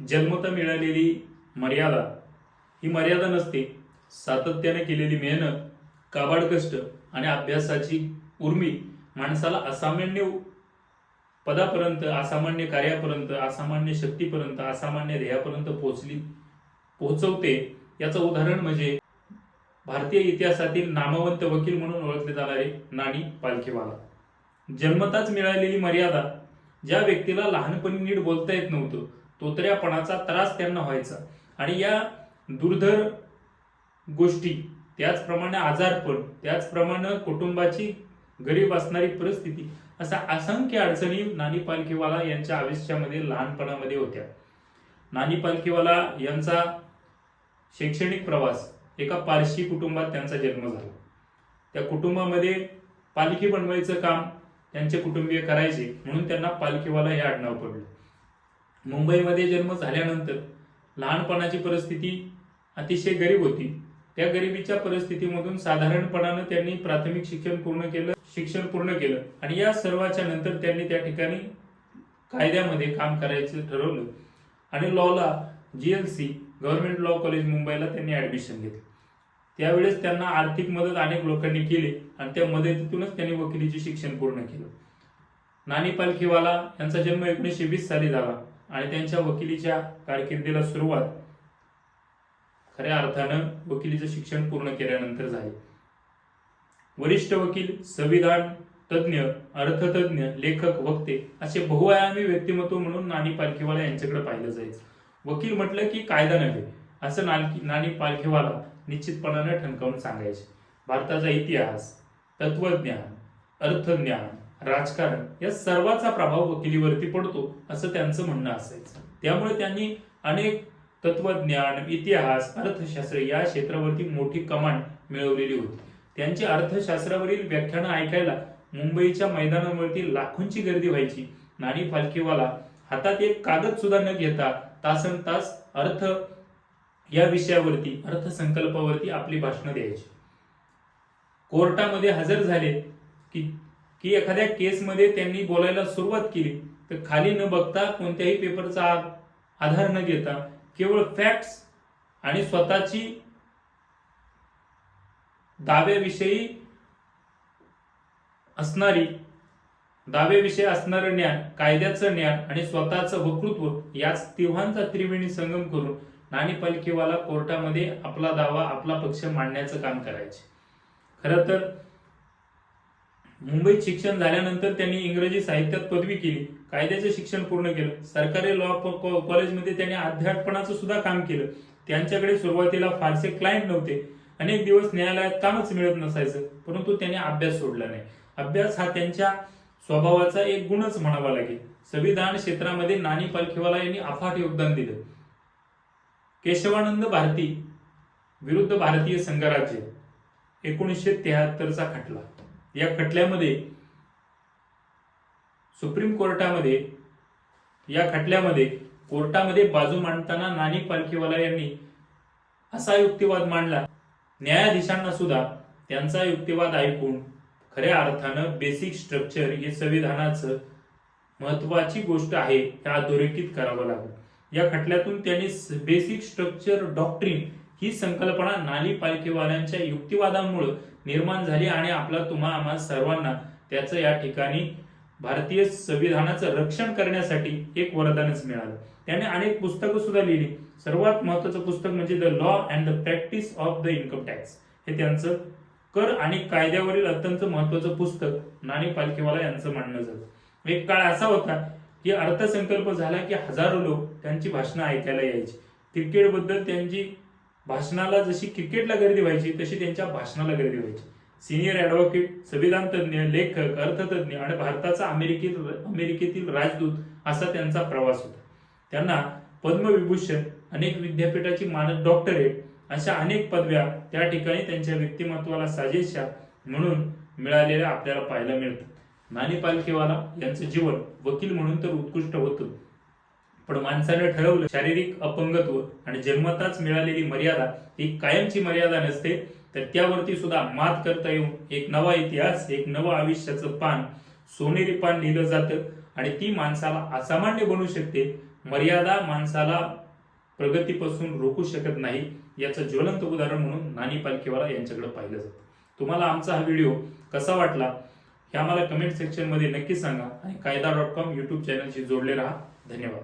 जन्मता मिळालेली मर्यादा ही मर्यादा नसते. सातत्याने केलेली मेहनत, काबाड कष्ट आणि अभ्यासाची उर्मी माणसाला असामान्य पदापर्यंत, असामान्य कार्यापर्यंत, असामान्य शक्तीपर्यंत, असामान्य ध्येयापर्यंत पोहोचवते. याचं उदाहरण म्हणजे भारतीय इतिहासातील नामवंत वकील म्हणून ओळखले जाणारे नानी पालखीवाला. जन्मताच मिळालेली मर्यादा. ज्या व्यक्तीला लहानपणी नीट बोलता येत नव्हतं, तोतऱ्यापणाचा त्रास त्यांना व्हायचा आणि या दुर्धर गोष्टी, त्याचप्रमाणे आजारपण, त्याचप्रमाणे कुटुंबाची गरीब असणारी परिस्थिती, अशा असंख्य अडचणी नानी पालखीवाला यांच्या आयुष्यामध्ये लहानपणामध्ये होत्या. नानी पालखीवाला यांचा शैक्षणिक प्रवास, एका पारशी कुटुंबात त्यांचा जन्म झाला. त्या कुटुंबामध्ये पालखी बनवायचं काम त्यांचे कुटुंबीय करायचे, म्हणून त्यांना पालखीवाला हे आडनाव पडलं. मुंबईमध्ये जन्म झाल्यानंतर लहानपणाची परिस्थिती अतिशय गरीब होती. त्या गरिबीच्या परिस्थितीमधून साधारणपणाने त्यांनी प्राथमिक शिक्षण पूर्ण केलं आणि या सर्वाच्या नंतर त्यांनी त्या ठिकाणी कायद्यामध्ये काम करायचं ठरवलं आणि लॉला GLC गव्हर्नमेंट लॉ कॉलेज मुंबईला त्यांनी ऍडमिशन घेतलं. त्यावेळेस त्यांना आर्थिक मदत अनेक लोकांनी केली आणि त्या मदतीतूनच त्यांनी वकिलीचे शिक्षण पूर्ण केलं. नानी पालखीवाला यांचा जन्म 1920 साली झाला आणि त्यांच्या वकिलीच्या कारकिर्दीला सुरुवात खऱ्या अर्थानं वकिलीचं शिक्षण पूर्ण केल्यानंतर झाले. वरिष्ठ वकील, संविधान तज्ज्ञ, अर्थतज्ञ, लेखक, वक्ते असे बहुआयामी व्यक्तिमत्व म्हणून नानी पालखीवाला यांच्याकडे पाहिलं जायचं. वकील म्हटलं की कायदा नव्हे असं नानी पालखीवाला निश्चितपणाने ठणकावून सांगायचे. भारताचा इतिहास, तत्वज्ञान, अर्थज्ञान, राजकारण या सर्वाचा प्रभाव वकिलीवरती पडतो असं त्यांचं म्हणणं असायचं. त्यामुळे त्यांनी अनेक तत्वज्ञान, इतिहास, अर्थशास्त्र या क्षेत्रावरती मोठी कमांड मिळवलेली होती. त्यांची अर्थशास्त्रावरील व्याख्यानं ऐकायला मुंबईच्या मैदानावरती लाखोंची गर्दी व्हायची. नानी पालखीवाला हातात एक कागद सुद्धा न घेता तासन तास अर्थ या विषयावरती, अर्थसंकल्पावरती आपली भाषणं द्यायची. कोर्टामध्ये हजर झाले की एखाद्या केसमध्ये त्यांनी बोलायला सुरुवात केली तर खाली न बघता, कोणत्याही पेपरचा आधार न घेता, केवळ फॅक्ट्स आणि स्वतःची दाव्याविषयी असणारं ज्ञान, कायद्याचं ज्ञान आणि स्वतःचं वक्तृत्व याच तिघांचा त्रिवेणी संगम करून नानी पालखीवाला कोर्टामध्ये आपला दावा, आपला पक्ष मांडण्याचं काम करायचे. खरं तर मुंबईत शिक्षण झाल्यानंतर त्यांनी इंग्रजी साहित्यात पदवी केली, कायद्याचं शिक्षण पूर्ण केलं. सरकारी लॉ कॉलेजमध्ये त्यांनी अध्यापनाचं सुद्धा काम केलं. त्यांच्याकडे सुरुवातीला फारसे क्लायंट नव्हते, अनेक दिवस न्यायालयात कामच मिळत नसायचं, परंतु त्यांनी अभ्यास सोडला नाही. अभ्यास हा त्यांच्या स्वभावाचा एक गुणच म्हणावा लागेल. संविधान क्षेत्रामध्ये नानी पालखीवाला यांनी अफाट योगदान दिलं. केशवानंद भारती विरुद्ध भारतीय संघराज्य 1973चा खटला. या खटल्यामध्ये सुप्रीम कोर्टामध्ये कोर्टामध्ये बाजू मांडताना नानी पालखीवाला यांनी असा युक्तिवाद मांडला, न्यायाधीशांना सुद्धा त्यांचा युक्तिवाद ऐकून खऱ्या अर्थानं बेसिक स्ट्रक्चर हे संविधानाचं महत्वाची गोष्ट आहे हे अधोरेखित करावं लागलं. या खटल्यातून त्यांनी बेसिक स्ट्रक्चर डॉक्ट्रिन ही संकल्पना नानी पालखीवाल्यांच्या युक्तिवादामुळे निर्माण झाली आणि आम्हा सर्वांना त्याचं या ठिकाणी भारतीय संविधानाचं रक्षण करण्यासाठी एक वरदानच मिळालं. त्याने अनेक पुस्तकं सुद्धा लिहिली. सर्वात महत्वाचं पुस्तक म्हणजे the law and the practice of the income tax हे त्यांचं कर आणि कायद्यावरील अत्यंत महत्वाचं पुस्तक नानी पालखीवाला यांचं मांडणं झालं. एक काळ असा होता की अर्थसंकल्प झाला की हजारो लोक त्यांची भाषणं ऐकायला यायची. क्रिकेटबद्दल त्यांची भाषणाला जशी क्रिकेटला गर्दी व्हायची तशी त्यांच्या भाषणाला गर्दी व्हायची. सिनियर ॲडव्होकेट, संविधान तज्ज्ञ, लेखक, अर्थतज्ञ आणि भारताचा अमेरिकेतील राजदूत असा त्यांचा प्रवास होता. त्यांना पद्मविभूषण, अनेक विद्यापीठाची मानद डॉक्टरेट अशा अनेक पदव्या त्या ठिकाणी त्यांच्या व्यक्तिमत्वाला साजेशा म्हणून मिळालेल्या आपल्याला पाहायला मिळतात. नानी पालखीवाला यांचं जीवन वकील म्हणून तर उत्कृष्ट होतं, पण माणसाने ठरवलं शारीरिक अपंगत्व आणि जन्मताच मिळालेली मर्यादा ही कायमची मर्यादा नसते, तर त्यावरती सुद्धा मात करता येऊन एक नवा इतिहास, एक नवं आयुष्याचं पान, सोनेरी पान लिहिलं जातं आणि ती माणसाला असामान्य बनवू शकते. मर्यादा माणसाला प्रगतीपासून रोखू शकत नाही, याचं ज्वलंत उदाहरण म्हणून नानी पालखीवाला यांच्याकडे पाहिलं जातं. तुम्हाला आमचा हा व्हिडिओ कसा वाटला हे आम्हाला कमेंट सेक्शनमध्ये नक्की सांगा आणि कायदा.com यूट्यूब चॅनलशी जोडले राहा. धन्यवाद.